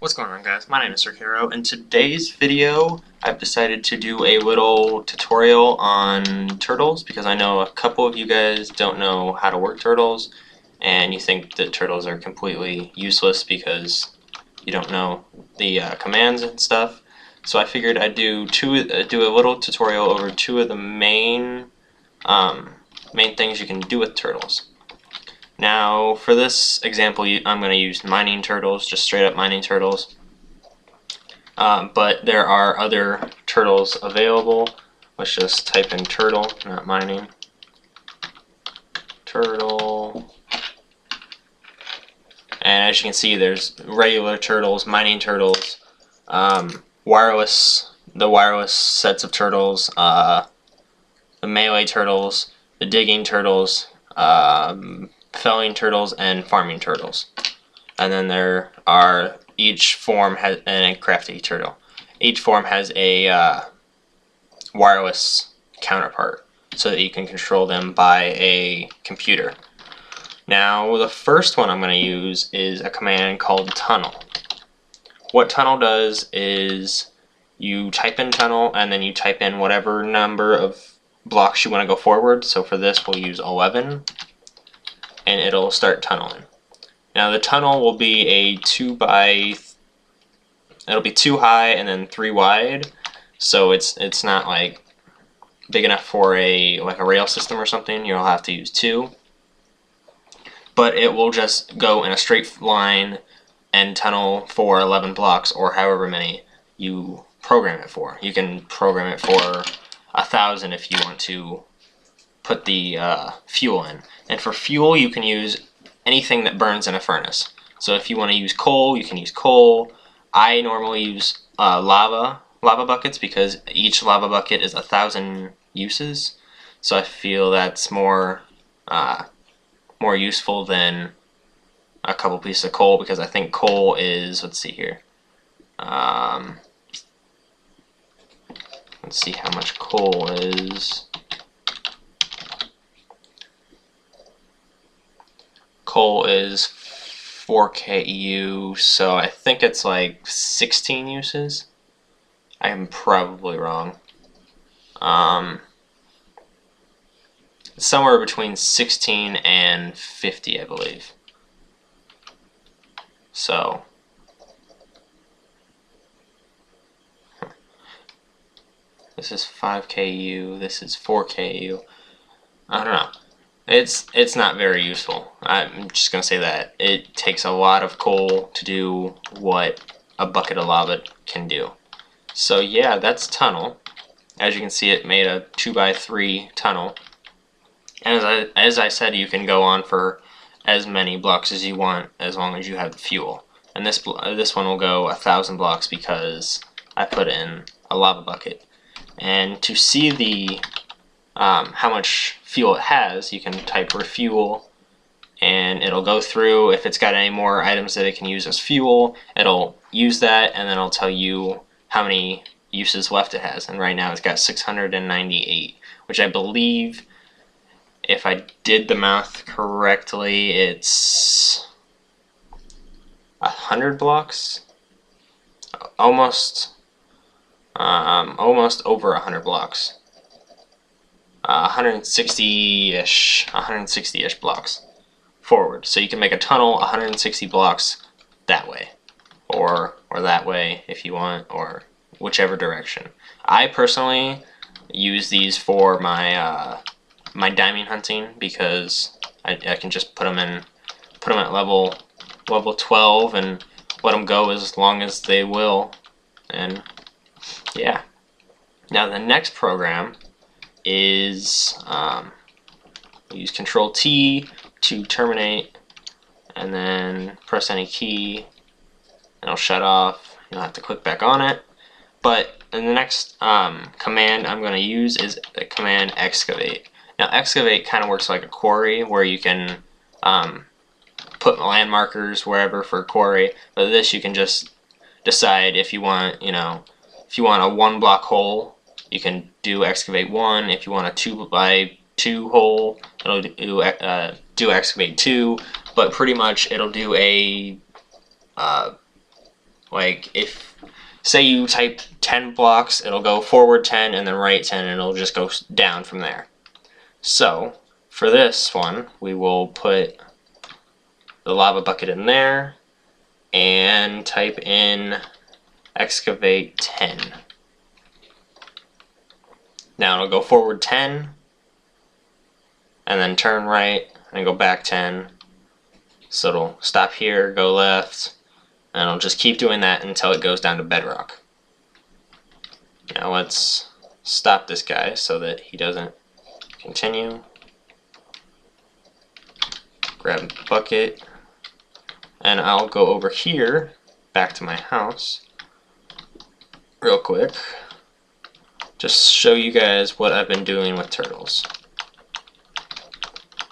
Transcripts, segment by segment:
What's going on, guys? My name is Caro. In today's video, I've decided to do a little tutorial on turtles because I know a couple of you guys don't know how to work turtles and you think that turtles are completely useless because you don't know the commands and stuff. So I figured I'd do a little tutorial over two of the main things you can do with turtles. Now, for this example, I'm going to use mining turtles, just straight up mining turtles. But there are other turtles available. Let's just type in turtle, not mining. Turtle. And as you can see, there's regular turtles, mining turtles, the wireless sets of turtles, the melee turtles, the digging turtles, felling turtles, and farming turtles. And then there are, each form has a crafty turtle. Each form has a wireless counterpart so that you can control them by a computer. Now, the first one I'm going to use is a command called tunnel. What tunnel does is you type in tunnel and then you type in whatever number of blocks you want to go forward. So for this we'll use 11 and it'll start tunneling. Now the tunnel will be a it'll be 2 high and then 3 wide, so it's not like big enough for a rail system or something. You'll have to use 2, but it will just go in a straight line and tunnel for 11 blocks or however many you program it for. You can program it for 1,000 if you want to put the fuel in. And for fuel, you can use anything that burns in a furnace. So if you want to use coal, you can use coal. I normally use lava buckets because each lava bucket is 1,000 uses. So I feel that's more useful than a couple pieces of coal, because I think coal is, let's see here. Let's see how much coal is. Coal is 4 KU, so I think it's like 16 uses. I am probably wrong. Somewhere between 16 and 50, I believe. So this is 5 KU, this is 4 KU. I don't know. It's not very useful. I'm just gonna say that. It takes a lot of coal to do what a bucket of lava can do. So yeah, that's tunnel. As you can see, it made a 2x3 tunnel. And as I said, you can go on for as many blocks as you want as long as you have the fuel. And this one will go 1,000 blocks because I put in a lava bucket. And to see the how much fuel it has, you can type refuel and it'll go through. If it's got any more items that it can use as fuel, it'll use that and then it'll tell you how many uses left it has. And right now it's got 698, which I believe, if I did the math correctly, it's 100 blocks, almost over 100 blocks. 160-ish blocks forward. So you can make a tunnel 160 blocks that way, or that way if you want, or whichever direction. I personally use these for my my diamond hunting because I can just put them at level 12 and let them go as long as they will. And yeah. Now the next program is use Control T to terminate, and then press any key and it'll shut off. You'll have to click back on it. But the next command I'm going to use is the command excavate. Now excavate kind of works like a quarry where you can put land markers wherever for a quarry, but this you can just decide if you want, if you want a 1 block hole, you can do excavate 1. If you want a 2x2 hole, it'll do excavate 2. But pretty much it'll do a Like if, say you type 10 blocks, it'll go forward 10 and then right 10, and it'll just go down from there. So for this one, we will put the lava bucket in there and type in excavate 10. Now it'll go forward 10 and then turn right and go back 10. So it'll stop here, go left, and it'll just keep doing that until it goes down to bedrock. Now let's stop this guy so that he doesn't continue. Grab the bucket, and I'll go over here back to my house real quick. Just show you guys what I've been doing with turtles.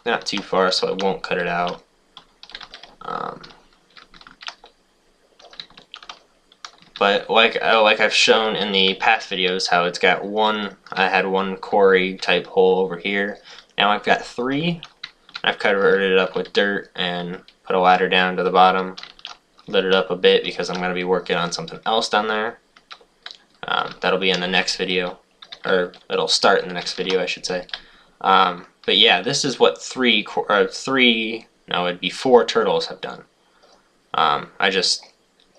Not too far, so I won't cut it out. But like I've shown in the past videos, how it's got one, I had one quarry type hole over here. Now I've got 3. I've covered it up with dirt and put a ladder down to the bottom, lit it up a bit because I'm going to be working on something else down there. That'll be in the next video, or it'll start in the next video, I should say. But yeah, this is what 4 turtles have done.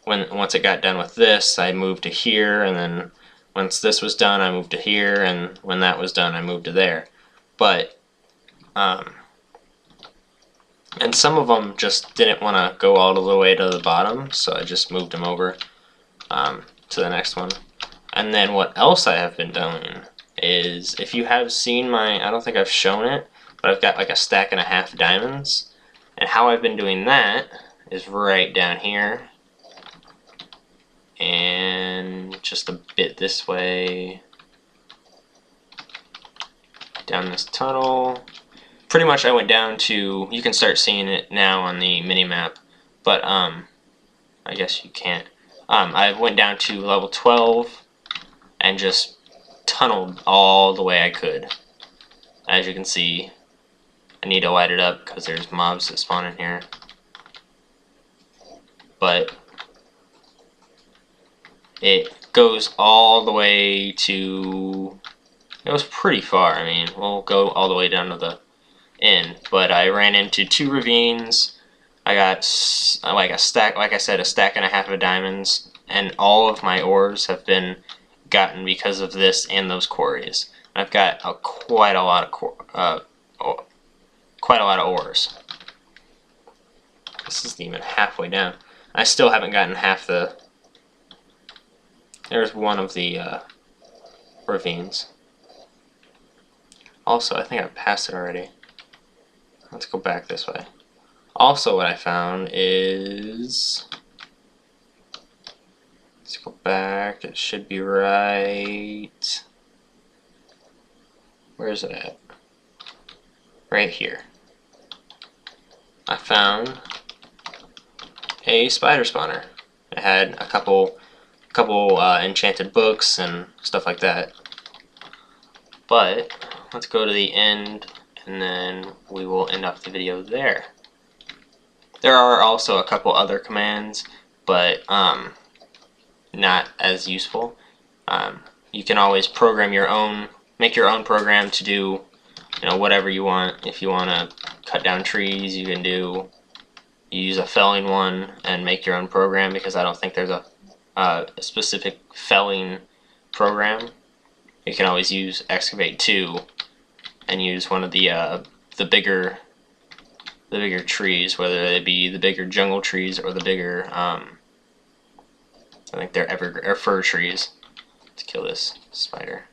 Once it got done with this, I moved to here, and then once this was done, I moved to here, and when that was done, I moved to there. But and some of them just didn't want to go all the way to the bottom, so I just moved them over to the next one. And then what else I have been doing is, if you have seen my, I don't think I've shown it, but I've got like a stack and a half diamonds, and how I've been doing that is right down here and just a bit this way down this tunnel. Pretty much I went down to, you can start seeing it now on the mini map, but I guess you can't. I went down to level 12 and just tunneled all the way I could. As you can see, I need to light it up because there's mobs that spawn in here. But it goes all the way to, it goes pretty far. I mean, we'll go all the way down to the end. But I ran into 2 ravines. I got like a stack, like I said, a stack and a half of diamonds, and all of my ores have been gotten because of this and those quarries. I've got quite a lot of ores. This isn't even halfway down. I still haven't gotten half the. There's one of the ravines. Also, I think I passed it already. Let's go back this way. Also, what I found is, let's go back. It should be right. Where is it at? Right here. I found a spider spawner. It had a couple enchanted books and stuff like that. But let's go to the end, and then we will end off the video there. There are also a couple other commands, but not as useful. You can always program your own, make your own program to do, whatever you want. If you want to cut down trees, you can use a felling one and make your own program, because I don't think there's a specific felling program. You can always use excavate 2 and use one of the bigger trees, whether they be the bigger jungle trees or the bigger I think they're fir trees. To kill this spider.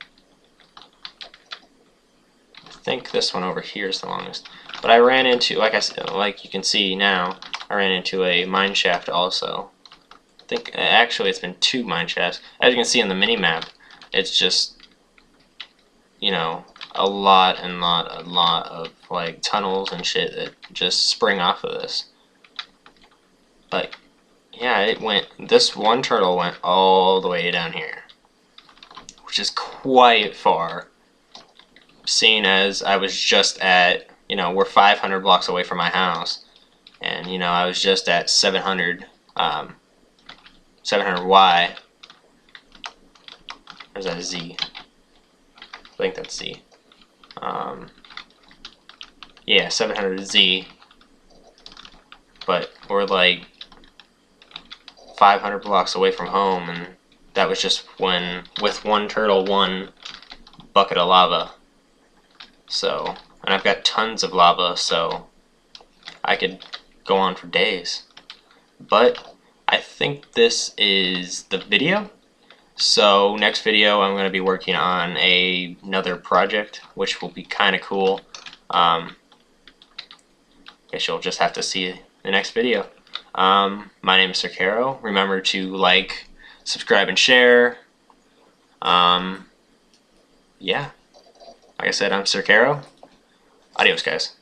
I think this one over here is the longest. But I ran into, like you can see now, I ran into a mine shaft also. I think actually it's been 2 mine shafts. As you can see in the mini map, it's just, a lot of like tunnels and shit that just spring off of this. But yeah, this one turtle went all the way down here, which is quite far, seeing as I was just at, we're 500 blocks away from my house, and I was just at 700 700Y. Or is that Z? I think that's Z. Yeah, 700Z. But we're like 500 blocks away from home, and that was just with one turtle, one bucket of lava. So, and I've got tons of lava, so I could go on for days. But I think this is the video. So next video I'm going to be working on another project, which will be kind of cool. Guess you'll just have to see the next video. My name is Caro. Remember to like, subscribe, and share. Yeah. Like I said, I'm Caro. Adios, guys.